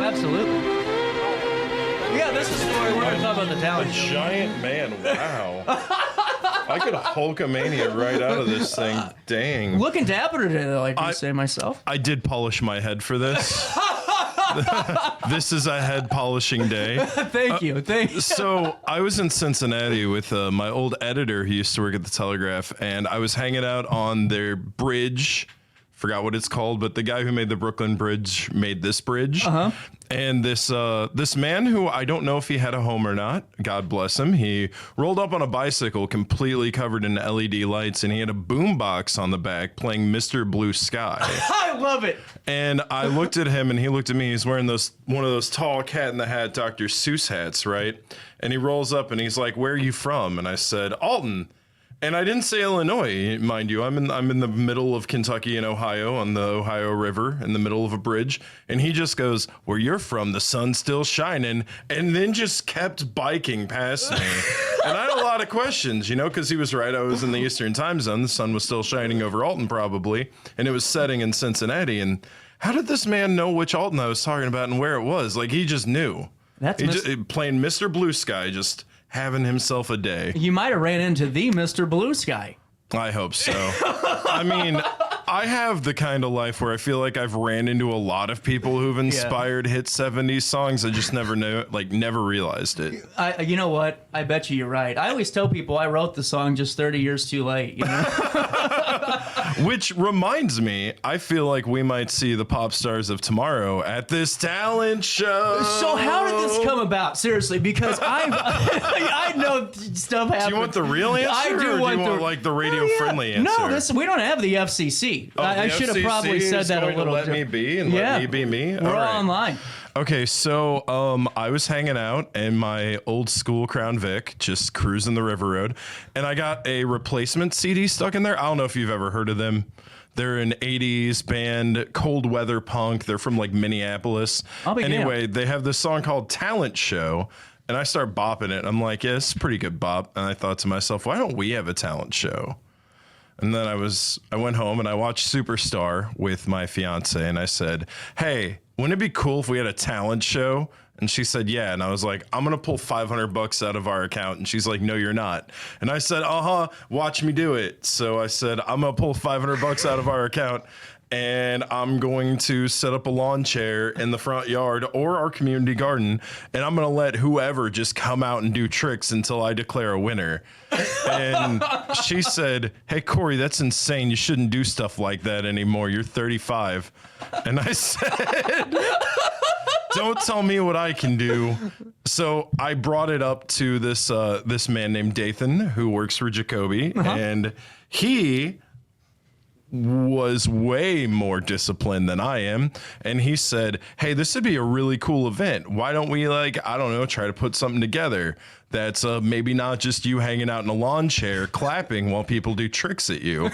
absolutely. Yeah, this is Cory. We're going to talk about the talent show. Giant man, wow. I could Hulkamania right out of this thing. Dang. Looking dapper today, though, I do say myself. I did polish my head for this. This is a head polishing day. Thank you. So I was in Cincinnati with my old editor who used to work at the Telegraph, and I was hanging out on their bridge. Forgot what it's called, but the guy who made the Brooklyn Bridge made this bridge. And this man who I don't know if he had a home or not, God bless him, he rolled up on a bicycle completely covered in LED lights, and he had a boombox on the back playing Mr. Blue Sky. I love it. And I looked at him, and he looked at me. He's wearing one of those tall Cat in the Hat Dr. Seuss hats, right? And he rolls up, and he's like, "Where are you from?" And I said, "Alton." And I didn't say Illinois, mind you. I'm in the middle of Kentucky and Ohio on the Ohio River in the middle of a bridge. And he just goes, "Where you're from, the sun's still shining," and then just kept biking past me. And I had a lot of questions, because he was right. I was in the Eastern time zone. The sun was still shining over Alton probably, and it was setting in Cincinnati. And how did this man know which Alton I was talking about and where it was? Like, he just knew. That's playing Mr. Blue Sky, just having himself a day. You might have ran into the Mr. Blue Sky. I hope so. I mean, I have the kind of life where I feel like I've ran into a lot of people who've inspired hit 70s songs. I just never realized it. You know what? I bet you're right. I always tell people I wrote the song just 30 years too late, Which reminds me, I feel like we might see the pop stars of tomorrow at this talent show. So how did this come about? Seriously, because I know stuff happened. Do you want the real answer? I do or want do you want like the radio-friendly answer? No, we don't have the FCC. Oh, I should have probably said that a little. Let me be and let me be me. We're all online. Okay, so I was hanging out in my old school Crown Vic, just cruising the River Road, and I got a replacement CD stuck in there. I don't know if you've ever heard of them. They're an 80s band, cold weather punk. They're from like Minneapolis. Anyway, they have this song called Talent Show, and I start bopping it. I'm like, yeah, it's a pretty good bop. And I thought to myself, why don't we have a talent show? And then I went home and I watched Superstar with my fiance, and I said, "Hey, wouldn't it be cool if we had a talent show?" And she said, "Yeah." And I was like, "I'm going to pull $500 out of our account." And she's like, "No, you're not." And I said, "Watch me do it." So I said, "I'm going to pull $500 out of our account, and I'm going to set up a lawn chair in the front yard or our community garden, and I'm going to let whoever just come out and do tricks until I declare a winner." And she said, "Hey, Cory, that's insane. You shouldn't do stuff like that anymore. You're 35. And I said, "Don't tell me what I can do." So I brought it up to this man named Dathan who works for Jacoby, and he was way more disciplined than I am. And he said, "Hey, this would be a really cool event. Why don't we try to put something together that's maybe not just you hanging out in a lawn chair clapping while people do tricks at you."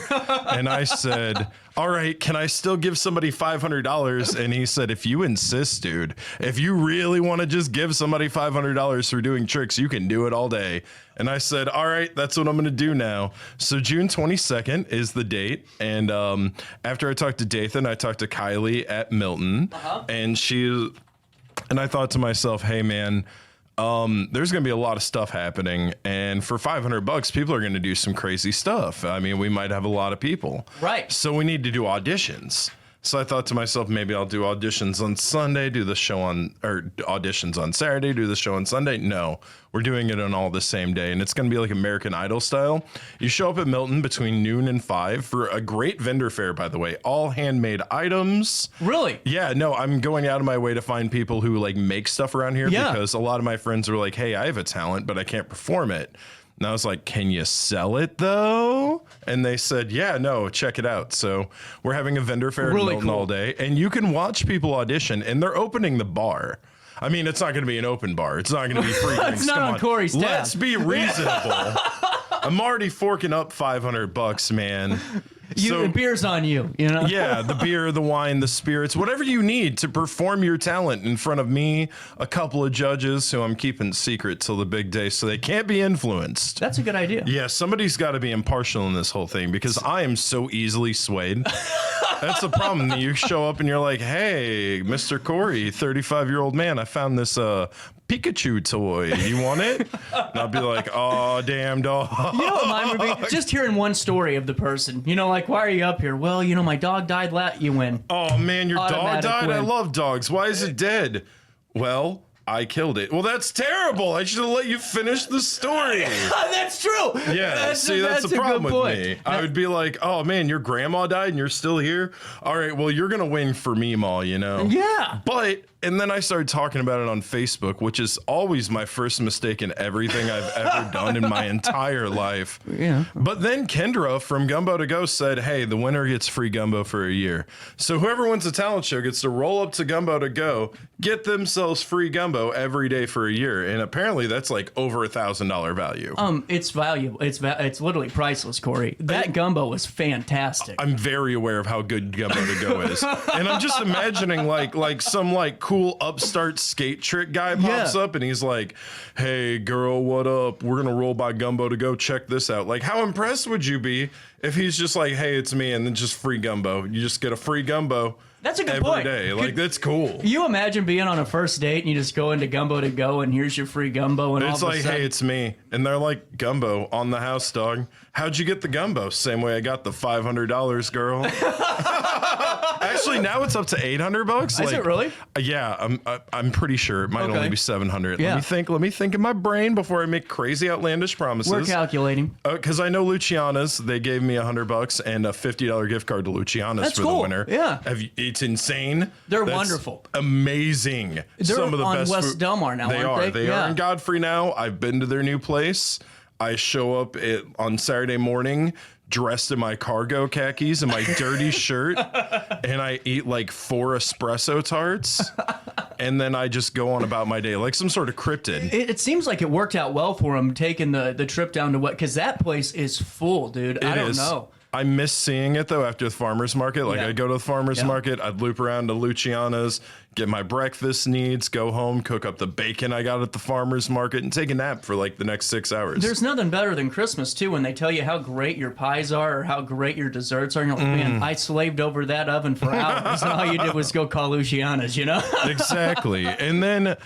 And I said, "All right, can I still give somebody $500? And he said, "If you insist, dude, if you really want to just give somebody $500 for doing tricks, you can do it all day." And I said, "All right, that's what I'm going to do now." So June 22nd is the date. And after I talked to Dathan, I talked to Kylie at Milton. And I thought to myself, hey, man, there's going to be a lot of stuff happening. And for $500, people are going to do some crazy stuff. I mean, we might have a lot of people. Right. So we need to do auditions. So I thought to myself, maybe I'll do auditions on Sunday, auditions on Saturday, do the show on Sunday. No, we're doing it on all the same day. And it's going to be like American Idol style. You show up at Milton between noon and 5 for a great vendor fair, by the way, all handmade items. Really? Yeah, no, I'm going out of my way to find people who make stuff around here because a lot of my friends are like, hey, I have a talent, but I can't perform it. And I was like, can you sell it though? And they said, yeah, no, check it out. So we're having a vendor fair in Milton all day, and you can watch people audition, and they're opening the bar. I mean, it's not going to be an open bar. It's not going to be free drinks. It's not on Cory's tab. Let's be reasonable. I'm already forking up $500, man. Beer's on you, you know? Yeah, the beer, the wine, the spirits, whatever you need to perform your talent in front of me, a couple of judges who I'm keeping secret till the big day so they can't be influenced. That's a good idea. Yeah, somebody's got to be impartial in this whole thing because I am so easily swayed. That's the problem. You show up and you're like, hey, Mr. Cory, 35-year-old man, I found this Pikachu toy. You want it? And I'll be like, oh, damn dog. You know what mine would be? Just hearing one story of the person. You know, like, why are you up here? Well, you know, my dog died. You win. Oh, man, your dog died? Win. I love dogs. Why is it dead? Well, I killed it. Well, that's terrible. I should have let you finish the story. That's true. Yeah, that's the problem with me. I would be like, oh, man, your grandma died and you're still here? All right, well, you're going to win for me, Ma, you know? Yeah. And then I started talking about it on Facebook, which is always my first mistake in everything I've ever done in my entire life. Yeah. But then Kendra from Gumbo to Go said, hey, the winner gets free gumbo for a year. So whoever wins the talent show gets to roll up to Gumbo to Go, get themselves free gumbo every day for a year. And apparently that's like over $1,000 value. It's valuable. It's literally priceless, Cory. That gumbo was fantastic. I'm very aware of how good Gumbo to Go is. And I'm just imagining like some cool upstart skate trick guy pops up and he's like, hey girl, what up? We're gonna roll by Gumbo to Go. Check this out. Like, how impressed would you be if he's just like, hey, it's me, and then just free gumbo? You just get a free gumbo. That's a good point. Every day. Like, that's cool. You imagine being on a first date and you just go into Gumbo to Go and here's your free gumbo, and it's all of like, a sudden, hey, it's me. And they're like, gumbo on the house, dog. How'd you get the gumbo? Same way I got the $500, girl. Actually, now it's up to $800. Is it really? Yeah, I'm pretty sure it might only be $700. Yeah. Let me think in my brain before I make crazy outlandish promises. We're calculating. Because I know Luciana's. They gave me $100 and a $50 gift card to Luciana's That's for cool. the winner. Yeah, it's insane. That's wonderful. Amazing. They're some of the on best West Delmar now. They aren't are. They are in Godfrey now. I've been to their new place. I show up on Saturday morning dressed in my cargo khakis and my dirty shirt, and I eat like 4 espresso tarts, and then I just go on about my day like some sort of cryptid. It seems like it worked out well for him taking the trip down to because that place is full, dude. I don't know. I miss seeing it though after the farmer's market. Like I'd go to the farmer's market, I'd loop around to Luciana's, get my breakfast needs, go home, cook up the bacon I got at the farmer's market, and take a nap for like the next 6 hours. There's nothing better than Christmas too when they tell you how great your pies are or how great your desserts are. And you're like, man, I slaved over that oven for hours, and all you did was go call Luciana's, you know? Exactly. And then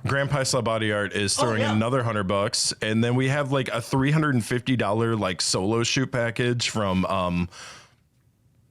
Grand Paisla Body Art is throwing another $100, and then we have like a $350 like solo shoot package from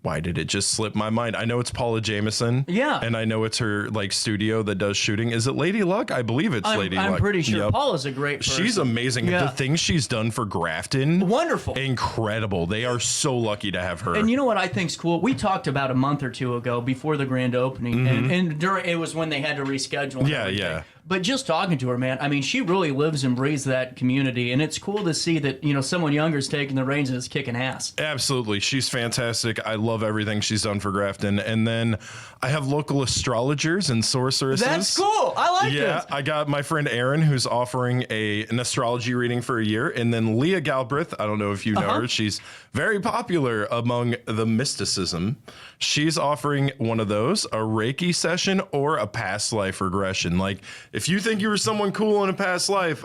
why did it just slip my mind? I know it's Paula Jameson. Yeah. And I know it's her like studio that does shooting. Is it Lady Luck? I believe it's Lady Luck. I'm pretty sure. Yep. Paula's a great person. She's amazing. Yeah. The things she's done for Grafton. Wonderful. Incredible. They are so lucky to have her. And you know what I think's cool? We talked about a month or two ago before the grand opening, and during, it was when they had to reschedule. Yeah. But just talking to her, man, I mean, she really lives and breathes that community, and it's cool to see that, you know, someone younger is taking the reins and is kicking ass. Absolutely. She's fantastic. I love everything she's done for Grafton. And then I have local astrologers and sorceresses. That's cool. I like it. Yeah, I got my friend Erin, who's offering an astrology reading for a year. And then Leah Galbraith, I don't know if you know her. She's very popular among the mysticism. She's offering one of those, a Reiki session or a past life regression. Like, if you think you were someone cool in a past life,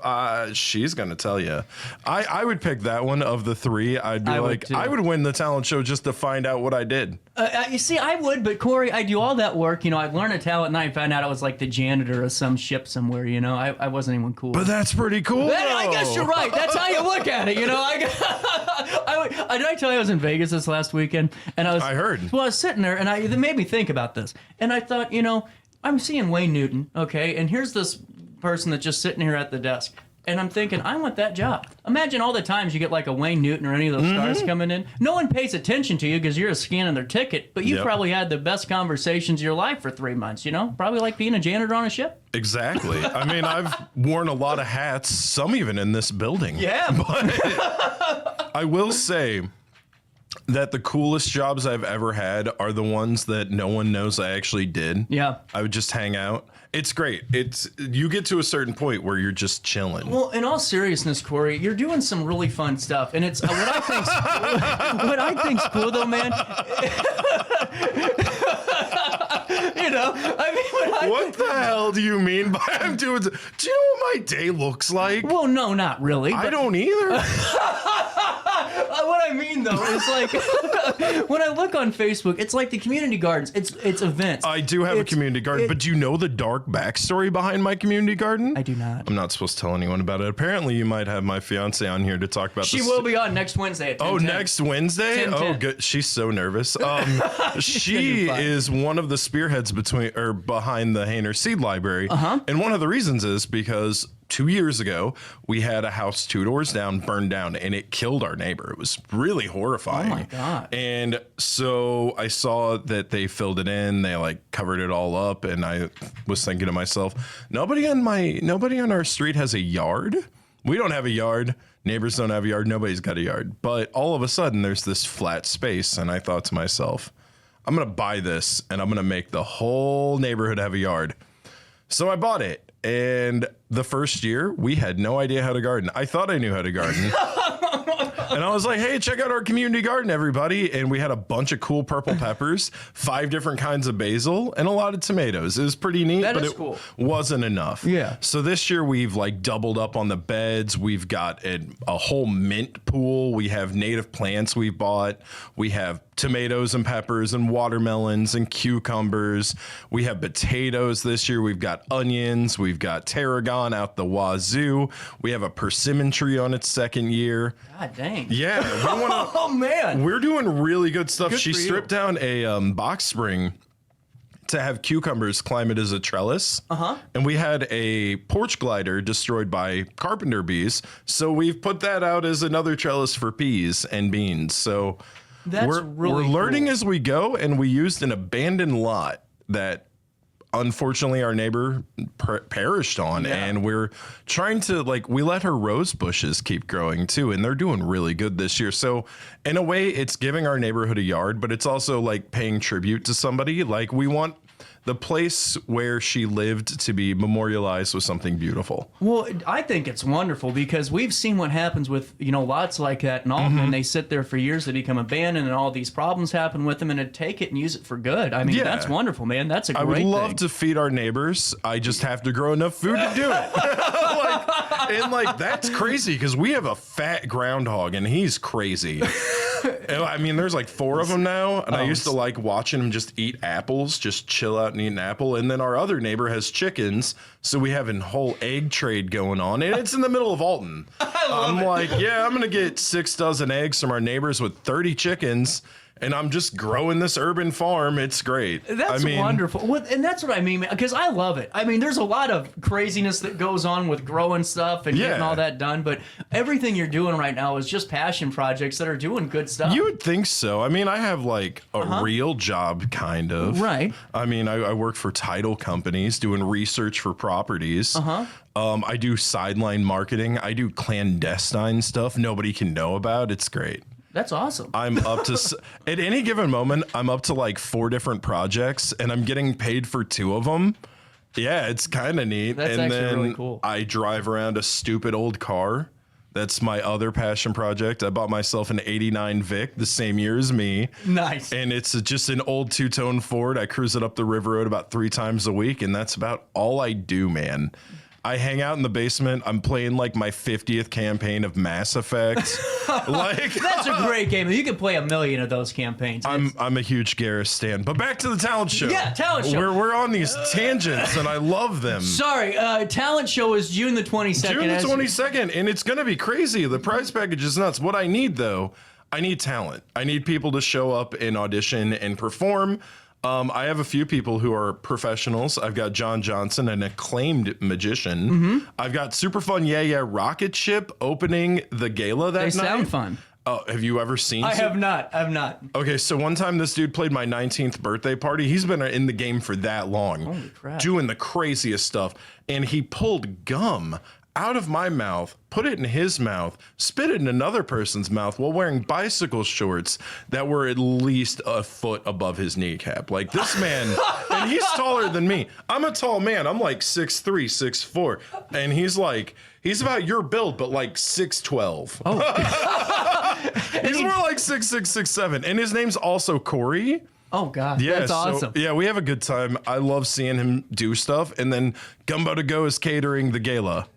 she's going to tell you. I would pick that one of the three. I'd be I would win the talent show just to find out what I did. You see, I would, but Cory, I do all that work. You know, I'd learn a talent and I found out I was like the janitor of some ship somewhere, you know. I wasn't anyone cool. But that's pretty cool. I guess you're right. That's how you look at it, you know. Did I tell you I was in Vegas this last weekend? And I heard. Well, I was sitting there, and it made me think about this. And I thought, you know, I'm seeing Wayne Newton, okay, and here's this person that's just sitting here at the desk. And I'm thinking, I want that job. Imagine all the times you get like a Wayne Newton or any of those stars coming in. No one pays attention to you because you're scanning their ticket, but you probably had the best conversations of your life for 3 months, you know? Probably like being a janitor on a ship. Exactly. I mean, I've worn a lot of hats, some even in this building. Yeah. But I will say, that the coolest jobs I've ever had are the ones that no one knows I actually did. Yeah. I would just hang out. It's great. You get to a certain point where you're just chilling. Well, in all seriousness, Cory, you're doing some really fun stuff, and it's what I think's cool though, man. You know, I mean, what the hell do you mean by I'm doing? Do you know what my day looks like? Well, no, not really. I don't either. What I mean though is like when I look on Facebook, it's like the community gardens. It's events. I do have a community garden, but do you know the dark backstory behind my community garden? I do not. I'm not supposed to tell anyone about it. Apparently, you might have my fiance on here to talk about. She will be on next Wednesday at 10:10. Oh, next Wednesday? 10:10. Oh, good. She's so nervous. She is one of the spearheads behind the Hainer Seed Library, and one of the reasons is because 2 years ago, we had a house 2 doors down, burned down, and it killed our neighbor. It was really horrifying. Oh my God. And so I saw that they filled it in, they like covered it all up, and I was thinking to myself, nobody on our street has a yard. We don't have a yard. Neighbors don't have a yard. Nobody's got a yard. But all of a sudden, there's this flat space, and I thought to myself, I'm going to buy this, and I'm going to make the whole neighborhood have a yard. So I bought it. And the first year, we had no idea how to garden. I thought I knew how to garden. And I was like, hey, check out our community garden, everybody. And we had a bunch of cool purple peppers, 5 different kinds of basil, and a lot of tomatoes. It was pretty neat, but it wasn't enough. Yeah. So this year, we've like doubled up on the beds. We've got a whole mint pool. We have native plants we bought. We have tomatoes and peppers and watermelons and cucumbers. We have potatoes this year. We've got onions. We've got tarragon out the wazoo. We have a persimmon tree on its 2nd year. God dang. Yeah. Oh, man. We're doing really good stuff. Good she stripped down a box spring to have cucumbers climb it as a trellis. And we had a porch glider destroyed by carpenter bees. So we've put that out as another trellis for peas and beans. So we're learning as we go, and we used an abandoned lot that unfortunately our neighbor perished on, and we're trying to we let her rose bushes keep growing too, and they're doing really good this year. So in a way, it's giving our neighborhood a yard, but it's also like paying tribute to somebody. Like we want the place where she lived to be memorialized with something beautiful. Well, I think it's wonderful because we've seen what happens with, lots like that in Alton, and they sit there for years, they become abandoned, and all these problems happen with them, and to take it and use it for good. I mean, that's wonderful, man. That's a great thing. I would love to feed our neighbors. I just have to grow enough food to do it. That's crazy because we have a fat groundhog, and he's crazy. I mean, there's like 4 of them now, and I used to like watching him just eat apples, just chill out and eat an apple. And then our other neighbor has chickens, so we have a whole egg trade going on, and it's in the middle of Alton. I'm like, I'm gonna get 6 dozen eggs from our neighbors with 30 chickens, and I'm just growing this urban farm. It's great. That's wonderful. Well, and that's what I mean, because I love it. I mean, there's a lot of craziness that goes on with growing stuff and getting all that done, but everything you're doing right now is just passion projects that are doing good stuff. You would think so. I mean, I have like a real job, kind of. Right. I mean, I work for title companies doing research for properties. I do sideline marketing. I do clandestine stuff nobody can know about. It's great. That's awesome. I'm up to, at any given moment, I'm up to like 4 different projects, and I'm getting paid for 2 of them. Yeah, it's kind of neat. That's actually really cool. I drive around a stupid old car. That's my other passion project. I bought myself an 89 Vic the same year as me. Nice. And it's just an old 2-tone Ford. I cruise it up the river road about 3 times a week, and that's about all I do, man. I hang out in the basement. I'm playing like my 50th campaign of Mass Effect. That's a great game. You can play a million of those campaigns. I'm a huge Garrus stan. But back to the talent show. Yeah, talent show. We're on these tangents, and I love them. Sorry, talent show is June the 22nd. June the 22nd, and it's going to be crazy. The prize package is nuts. What I need, though, I need talent. I need people to show up and audition and perform. I have a few people who are professionals. I've got John Johnson, an acclaimed magician. I've got super fun Rocket Ship opening the gala that night. They sound fun. Oh, have you ever seen? I have not. Okay, so one time this dude played my 19th birthday party. He's been in the game for that long. Holy crap. Doing the craziest stuff. And he pulled gum out of my mouth, put it in his mouth, spit it in another person's mouth while wearing bicycle shorts that were at least a foot above his kneecap. Like this man, and he's taller than me. I'm a tall man. I'm like 6'3", 6'4", and he's about your build, but like 6'12". Oh. He's more like 6'6", 6'7", and his name's also Cory. Oh, God. Yeah, that's awesome. Yeah, we have a good time. I love seeing him do stuff. And then Gumbo to Go is catering the gala.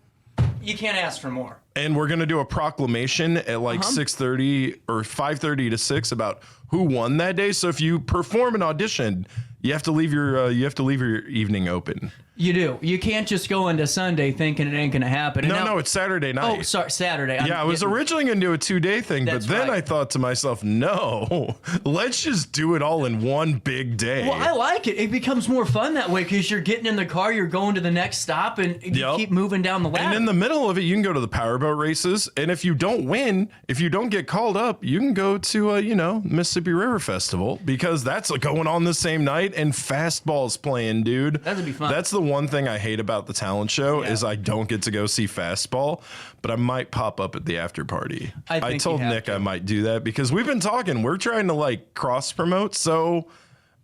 You can't ask for more. And we're going to do a proclamation at like 6:30 or 5:30 to 6 about who won that day. So if you perform an audition, you have to leave your evening open. You do. You can't just go into Sunday thinking it ain't going to happen. No, it's Saturday night. Oh, sorry, Saturday. I was originally going to do a 2-day thing, but then I thought to myself, no, let's just do it all in one big day. Well, I like it. It becomes more fun that way because you're getting in the car, you're going to the next stop, and you keep moving down the ladder. And in the middle of it, you can go to the powerboat races, and if you don't win, if you don't get called up, you can go to, Mississippi River Festival because that's going on the same night, and fastball's playing, dude. That'd be fun. That's the one thing I hate about the talent show is I don't get to go see fastball, but I might pop up at the after party. I told Nick I might do that because we've been talking. We're trying to like cross promote, so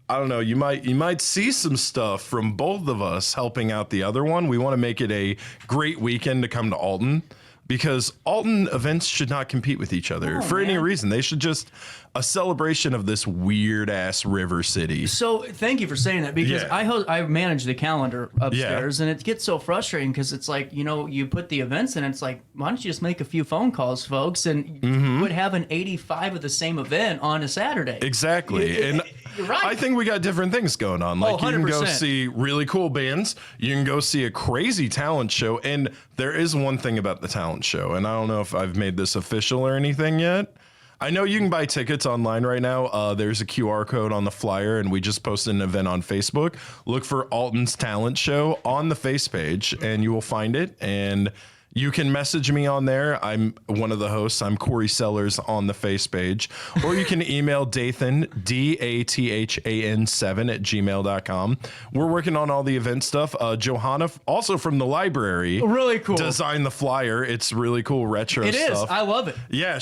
I don't know. You might see some stuff from both of us helping out the other one. We want to make it a great weekend to come to Alton. Because Alton events should not compete with each other for any reason. They should just a celebration of this weird ass river city. So thank you for saying that because I manage the calendar upstairs and it gets so frustrating because it's like, you put the events in and it's like, why don't you just make a few phone calls, folks, and you would have an 85 of the same event on a Saturday. Exactly. And you're right. I think we got different things going on. Like you can go see really cool bands. You can go see a crazy talent show. And there is one thing about the talent show, and I don't know if I've made this official or anything yet. I know you can buy tickets online right now. There's a QR code on the flyer, and we just posted an event on Facebook. Look for Alton's Talent Show on the face page, and you will find it. And you can message me on there. I'm one of the hosts. I'm Cory Sellars on the face page. Or you can email Dathan, DATHAN7 @gmail.com. We're working on all the event stuff. Johanna, also from the library. Really cool. Designed the flyer. It's really cool retro stuff. It is. I love it. Yeah,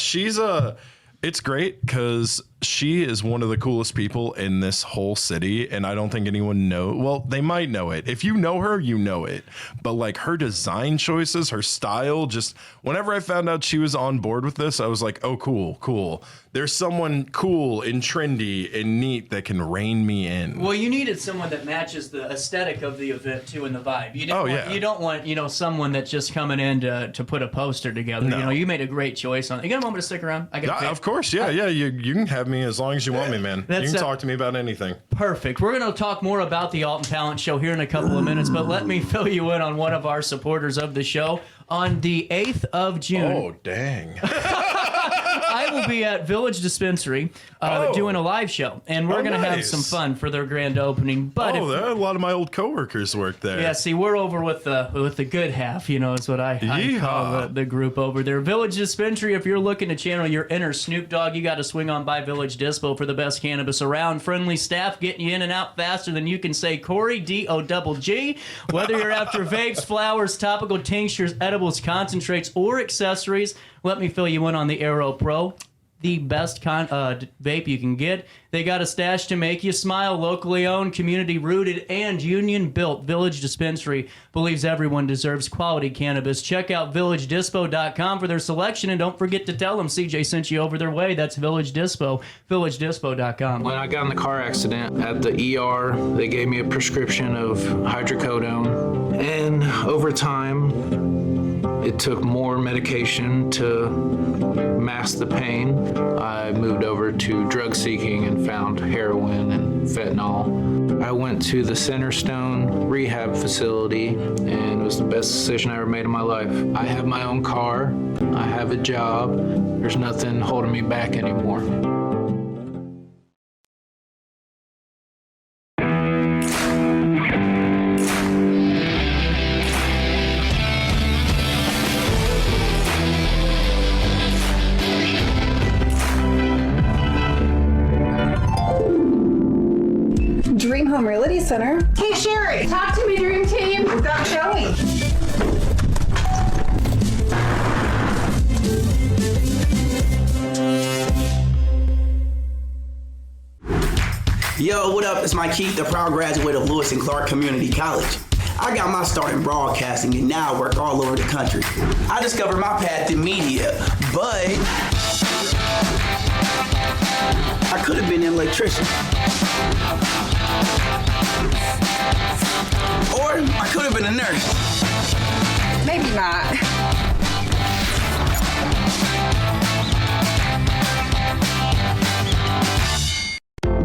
it's great because she is one of the coolest people in this whole city, and I don't think anyone well, they might know it. If you know her, you know it. But like her design choices, her style, just whenever I found out she was on board with this, I was like, oh, cool. There's someone cool and trendy and neat that can rein me in. Well, you needed someone that matches the aesthetic of the event too and the vibe. You don't want someone that's just coming in to put a poster together. No. You made a great choice on it. You got a moment to stick around? Of course, yeah. You can have me as long as you want me, man. You can talk to me about anything. Perfect. We're going to talk more about the Alton Talent Show here in a couple of minutes, but let me fill you in on one of our supporters of the show. On the 8th of June. Oh, dang. I will be at Village Dispensary doing a live show, and we're going to have some fun for their grand opening. But a lot of my old coworkers work there. Yeah, see, we're over with the good half, is what I call the group over there. Village Dispensary, if you're looking to channel your inner Snoop Dogg, you got to swing on by Village Dispo for the best cannabis around. Friendly staff getting you in and out faster than you can say Cory, D-O-double-G. Whether you're after vapes, flowers, topical tinctures, edibles, concentrates, or accessories, let me fill you in on the Aero Pro. The best vape you can get. They got a stash to make you smile. Locally owned, community rooted, and union built. Village Dispensary believes everyone deserves quality cannabis. Check out VillageDispo.com for their selection, and don't forget to tell them CJ sent you over their way. That's Village Dispo. VillageDispo.com. When I got in the car accident at the ER, they gave me a prescription of hydrocodone, and over time, it took more medication to mask the pain. I moved over to drug seeking and found heroin and fentanyl. I went to the Centerstone rehab facility, and it was the best decision I ever made in my life. I have my own car. I have a job. There's nothing holding me back anymore. Dream Home Realty Center. Hey Sherry, talk to me, Dream Team. We've got Joey. Yo, what up? It's Mike Keith, the proud graduate of Lewis and Clark Community College. I got my start in broadcasting and now I work all over the country. I discovered my path in media, but I could have been an electrician. Or I could have been a nurse. Maybe not.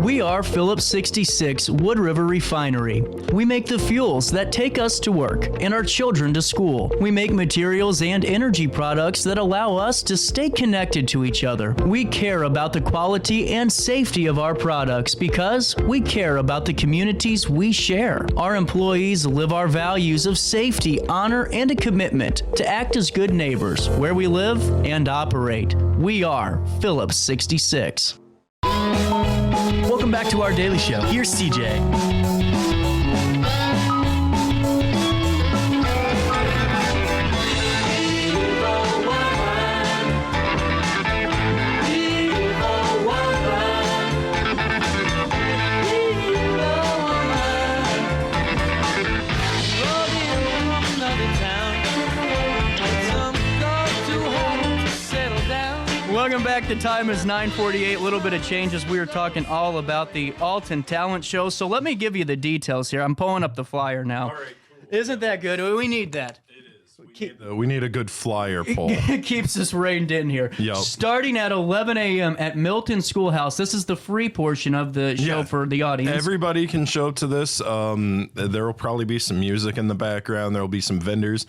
We are Phillips 66 Wood River Refinery. We make the fuels that take us to work and our children to school. We make materials and energy products that allow us to stay connected to each other. We care about the quality and safety of our products because we care about the communities we share. Our employees live our values of safety, honor, and a commitment to act as good neighbors where we live and operate. We are Phillips 66. Welcome back to our daily show. Here's CJ. Welcome back. The time is 9:48. A little bit of changes. We were talking all about the Alton Talent Show. So let me give you the details here. I'm pulling up the flyer now. All right, cool. Isn't that good? We need that. It is. We need a good flyer poll. It keeps us reined in here. Yep. Starting at 11 a.m. at Milton Schoolhouse. This is the free portion of the show for the audience. Everybody can show up to this. There will probably be some music in the background. There will be some vendors.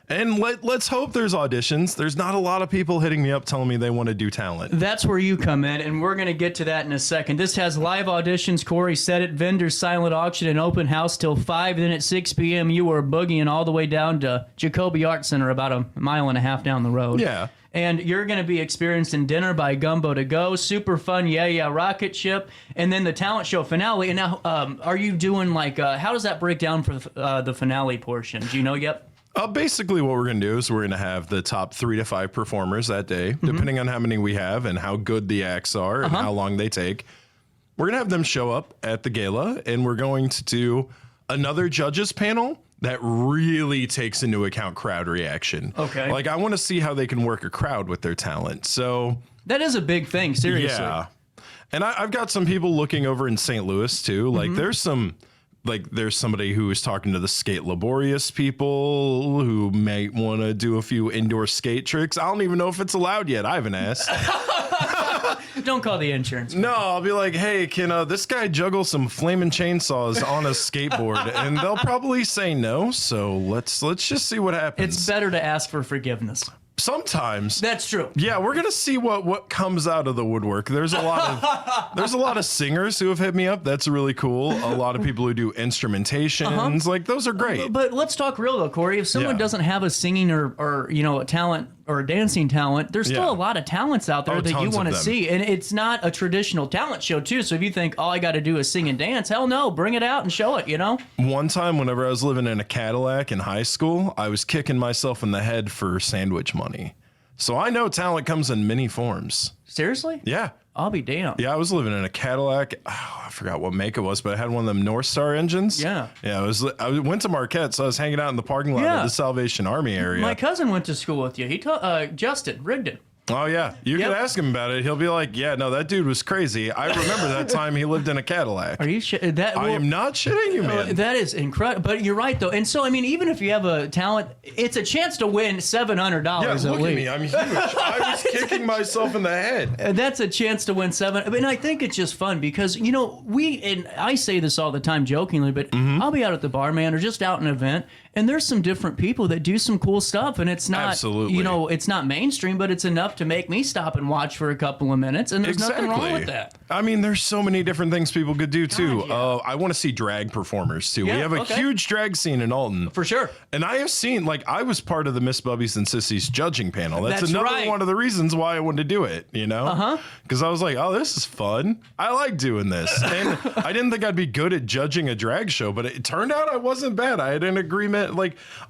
And let's hope there's auditions. There's not a lot of people hitting me up telling me they want to do talent. That's where you come in, and we're going to get to that in a second. This has live auditions. Cory said it. Vendors, silent auction, and open house till 5. Then at 6 p.m., you are boogieing all the way down to Jacoby Art Center, about a mile and a half down the road. Yeah. And you're going to be experiencing Dinner by Gumbo to Go, super fun, yeah, rocket ship, and then the talent show finale. And now, are you doing how does that break down for the finale portion? Do you know yet? Basically, what we're going to do is we're going to have the top 3 to 5 performers that day, depending on how many we have and how good the acts are and how long they take. We're going to have them show up at the gala, and we're going to do another judges panel that really takes into account crowd reaction. Okay. Like, I want to see how they can work a crowd with their talent. So that is a big thing, seriously. Yeah. And I've got some people looking over in St. Louis, too. Like, there's somebody who is talking to the skate laborious people who might want to do a few indoor skate tricks. I don't even know if it's allowed yet. I haven't asked. Don't call the insurance. No, I'll be like, hey, can this guy juggle some flaming chainsaws on a skateboard? And they'll probably say no. So let's just see what happens. It's better to ask for forgiveness. Sometimes. That's true. Yeah, we're gonna see what comes out of the woodwork. There's a lot of singers who have hit me up. That's really cool. A lot of people who do instrumentations. Like, those are great. But let's talk real though, Cory. If someone doesn't have a singing or a talent or a dancing talent, there's still a lot of talents out there that you want to see. And it's not a traditional talent show too. So if you think all I got to do is sing and dance, hell no, bring it out and show it, One time whenever I was living in a Cadillac in high school, I was kicking myself in the head for sandwich money. So I know talent comes in many forms. Seriously? Yeah. I'll be damned. Yeah, I was living in a Cadillac. Oh, I forgot what make it was, but I had one of them North Star engines. Yeah. Yeah, I went to Marquette, so I was hanging out in the parking lot of the Salvation Army area. My cousin went to school with you. He Justin Rigdon. Oh, yeah. You could ask him about it. He'll be like, yeah, no, that dude was crazy. I remember that time he lived in a Cadillac. Are you I am not shitting you, man. That is incredible. But you're right, though. And so, I mean, even if you have a talent, it's a chance to win $700 yeah, at look least. At me. I'm huge. I was kicking myself in the head. That's a chance to win $7. I mean, I think it's just fun because, and I say this all the time jokingly, but I'll be out at the bar, man, or just out at an event, and there's some different people that do some cool stuff, and it's not, it's not mainstream, but it's enough to make me stop and watch for a couple of minutes, and there's nothing wrong with that. I mean, there's so many different things people could do, too. God, yeah. I want to see drag performers, too. Yeah, we have a huge drag scene in Alton. For sure. And I have seen, I was part of the Miss Bubbies and Sissies judging panel. That's another one of the reasons why I wanted to do it, Because I was like, oh, this is fun. I like doing this. And I didn't think I'd be good at judging a drag show, but it turned out I wasn't bad. I had an agreement.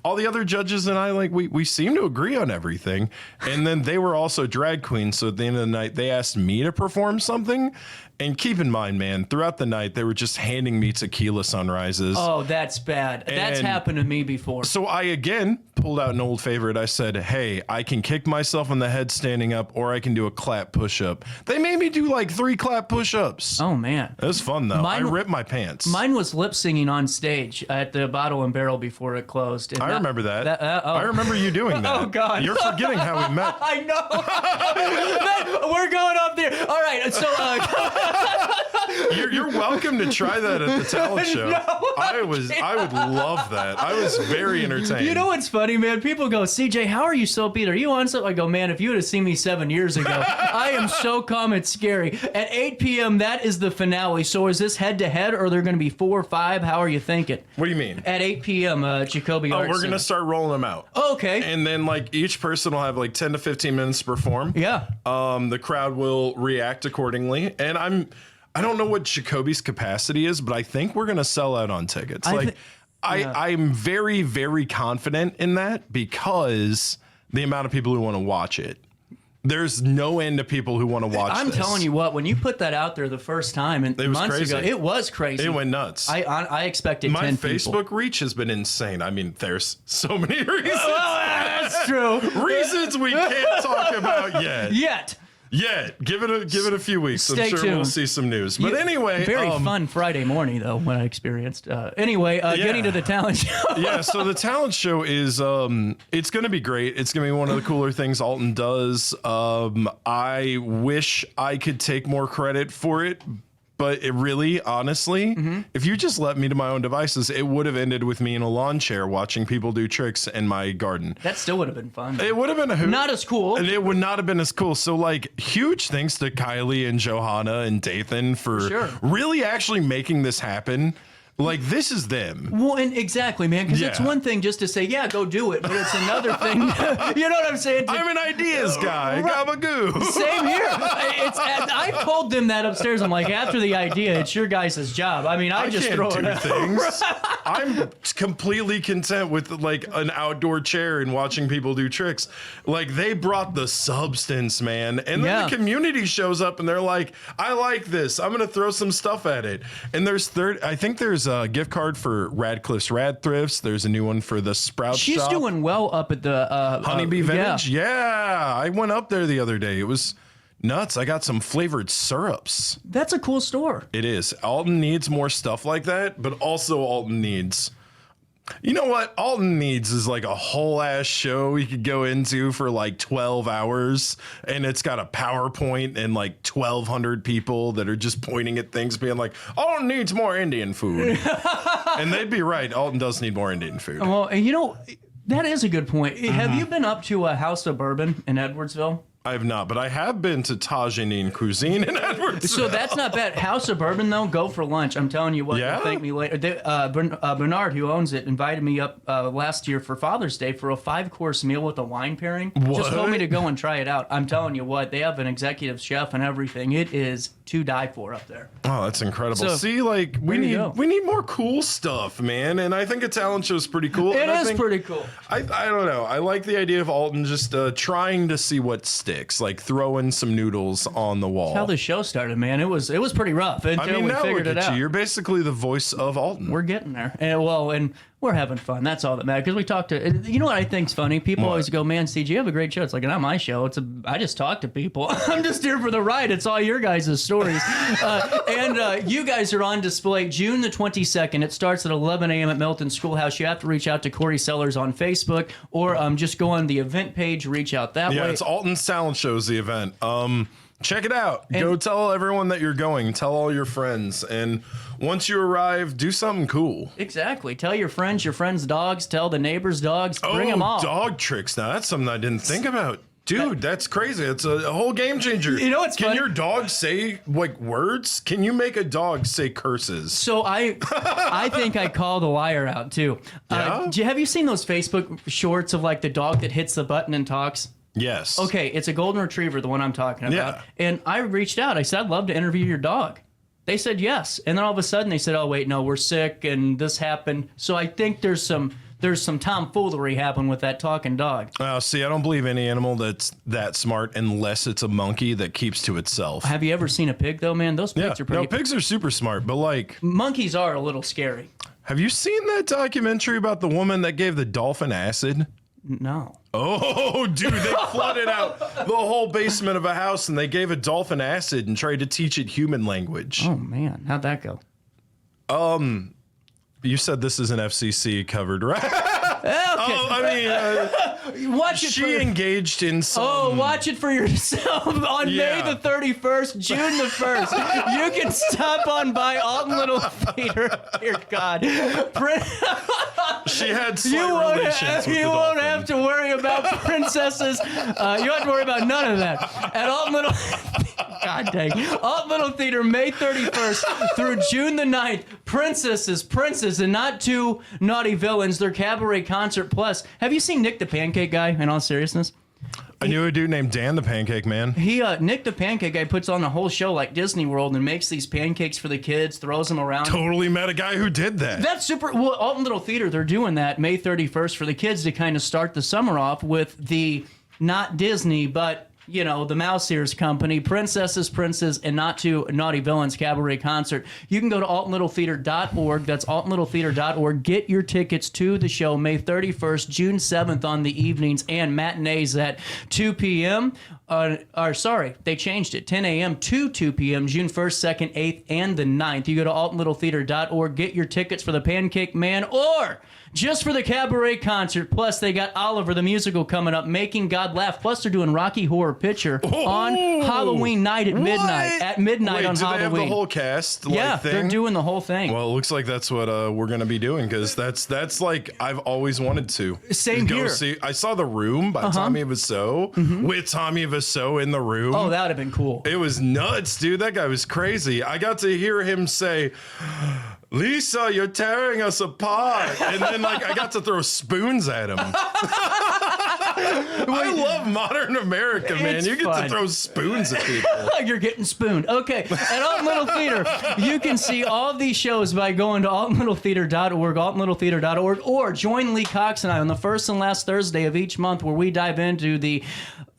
All the other judges and I, we seemed to agree on everything. And then they were also drag queens. So at the end of the night, they asked me to perform something. And keep in mind, man, throughout the night, they were just handing me tequila sunrises. Oh, that's bad. That's happened to me before. So I, again, pulled out an old favorite. I said, hey, I can kick myself in the head standing up, or I can do a clap push-up. They made me do like 3 clap push-ups. Oh, man. It was fun, though. I ripped my pants. Mine was lip singing on stage at the Bottle and Barrel before it closed. And I remember that. I remember you doing that. Oh, God. You're forgetting how we met. I know. We're going up there. All right. So you're welcome to try that at the talent show. No, I would love that. I was very entertained. You know what's funny, man? People go, CJ, how are you so beat? Are you on something? I go, man, if you would have seen me 7 years ago, I am so calm, it's scary. At 8 p.m., that is the finale. So is this head-to-head, or are there going to be 4 or 5? How are you thinking? What do you mean? At 8 p.m., Jacoby Arts. We're going to start rolling them out. Oh, okay. And then, like, each person will have, like, 10 to 15 minutes to perform. Yeah. The crowd will react accordingly. And I don't know what Jacoby's capacity is, but I think we're going to sell out on tickets. I'm very, very confident in that because the amount of people who want to watch it. There's no end to people who want to watch I'm telling you what, when you put that out there the first time and months ago, it was crazy. It went nuts. I expected 10 people. My Facebook reach has been insane. I mean, there's so many reasons. Oh, that's true. Reasons we can't talk about yet. Give it a few weeks. Stay I'm sure tuned. we'll see some news. But anyway, very fun Friday morning though when I experienced. Getting to the talent show. Yeah, so the talent show is it's going to be great. It's going to be one of the cooler things Alton does. I wish I could take more credit for it. But it really, honestly, if you just let me to my own devices, it would have ended with me in a lawn chair watching people do tricks in my garden. That still would have been fun. It would have been a hoot. Not as cool. And it would not have been as cool. So, like, huge thanks to Kylie and Johanna and Dathan for really actually making this happen. Like, this is them. Well, and exactly, man, because it's one thing just to say, yeah, go do it, but it's another thing. You know what I'm saying? I'm an ideas guy. Gabagoo. Same here. I told them that upstairs. I'm like, after the idea, it's your guys' job. I mean, I just can't throw do it out. things. I'm completely content with, like, an outdoor chair and watching people do tricks. Like, they brought the substance, man. And then the community shows up and they're like, I like this. I'm going to throw some stuff at it. And there's there's a gift card for Radcliffe's Rad Thrifts. There's a new one for the Sprout She's Shop. doing well up at the Honeybee Vintage. Yeah, I went up there the other day. It was nuts. I got some flavored syrups. That's a cool store. It is. Alton needs more stuff like that, but also Alton needs... You know what Alton needs is like a whole ass show you could go into for like 12 hours and it's got a PowerPoint and like 1,200 people that are just pointing at things being like, Alton needs more Indian food. And they'd be right. Alton does need more Indian food. Well, you know, that is a good point. Have you been up to a House of Bourbon in Edwardsville? I have not, but I have been to Tajinin Cuisine in Edwardsville. So that's not bad. House of Bourbon, though, go for lunch. I'm telling you what, you'll thank me later. Bernard, who owns it, invited me up last year for Father's Day for a 5-course meal with a wine pairing. What? Just told me to go and try it out. I'm telling you what, they have an executive chef and everything. It is to die for up there. Oh, that's incredible. So, see, like, we need more cool stuff, man. And I think a talent show is pretty cool. It is pretty cool. I don't know. I like the idea of Alton just trying to see what sticks, like throwing some noodles on the wall. That's how the show started, man. It was pretty rough until we now figured look it at out. you. You're basically the voice of Alton. We're getting there. And we're having fun. That's all that matters. Because we talk to, you know what I think's funny? People always go, man, CG, you have a great show. It's like, not my show. I just talk to people. I'm just here for the ride. It's all your guys' stories. And you guys are on display June the 22nd. It starts at 11 a.m. at Milton Schoolhouse. You have to reach out to Cory Sellars on Facebook or just go on the event page, reach out that way. Yeah, it's Alton's Talent Show is the event. Check it out. Go tell everyone that you're going. Tell all your friends. And once you arrive, do something cool. Exactly. Tell your friends' dogs. Tell the neighbors' dogs. Bring them all. Dog tricks. Now, that's something I didn't think about. Dude, that's crazy. It's a whole game changer. You know what's funny? Can your dog say, like, words? Can you make a dog say curses? So I think I called a liar out, too. Yeah? Have you seen those Facebook shorts of, like, the dog that hits the button and talks? Yes. Okay, it's a golden retriever, the one I'm talking about. Yeah. And I reached out. I said, I'd love to interview your dog. They said yes. And then all of a sudden they said, oh, wait, no, we're sick and this happened. So I think there's some there's some tomfoolery happening with that talking dog. See, I don't believe any animal that's that smart unless it's a monkey that keeps to itself. Have you ever seen a pig, though, man? Those pigs are pretty... No, pigs are super smart, but like... Monkeys are a little scary. Have you seen that documentary about the woman that gave the dolphin acid? No. Oh, dude, they flooded out the whole basement of a house and they gave a dolphin acid and tried to teach it human language. Oh, man. How'd that go? You said this is an FCC covered, right? Okay. Oh, I mean, watch it. She engaged in some... watch it for yourself on May the 31st, June the 1st. You can stop on by Alton Little Theater. Dear God. She had slight relations with the You won't dolphin. have to worry about princesses. You don't have to worry about none of that. At Alton Little... God dang. Alton Little Theater, May 31st through June the 9th. Princesses, princes, and not two naughty villains. Their cabaret concert plus. Have you seen Nick the Pancake Guy, in all seriousness? I knew a dude named Dan the Pancake Man. Nick the Pancake Guy puts on a whole show like Disney World and makes these pancakes for the kids, throws them around. Totally met a guy who did that. That's super. Well, Alton Little Theater, they're doing that May 31st for the kids to kind of start the summer off with the not Disney, but... you know, the Mouse Ears Company, Princesses, Princes, and Not Two Naughty Villains Cabaret Concert. You can go to altonlittletheater.org. That's altonlittletheater.org. Get your tickets to the show May 31st, June 7th on the evenings, and matinees at 2 p.m. They changed it. 10 a.m. to 2 p.m. June 1st, 2nd, 8th, and the 9th. You go to altonlittletheater.org. Get your tickets for the Pancake Man or just for the cabaret concert. Plus, they got Oliver the Musical coming up, Making God Laugh. Plus, they're doing Rocky Horror Picture on Halloween night at midnight. What? At midnight Wait, on do Halloween. They have the whole cast? Yeah, thing? they're doing the whole thing. Well, it looks like that's what we're gonna be doing because that's like I've always wanted to. Same go here. See, I saw The Room by Tommy Wiseau with Tommy Wiseau in the room. Oh, that would have been cool. It was nuts, dude. That guy was crazy. I got to hear him say, "Lisa, you're tearing us apart," and then like I got to throw spoons at him. I love modern America, man. It's You get fun. to throw spoons at people. You're getting spooned. Okay. At Alton Little Theater, you can see all of these shows by going to altonlittletheater.org, altonlittletheater.org, or join Lee Cox and I on the first and last Thursday of each month where we dive into the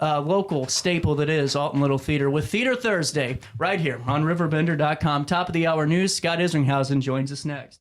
local staple that is Alton Little Theater with Theater Thursday right here on RiverBender.com. Top of the hour news, Scott Isringhausen joins us next.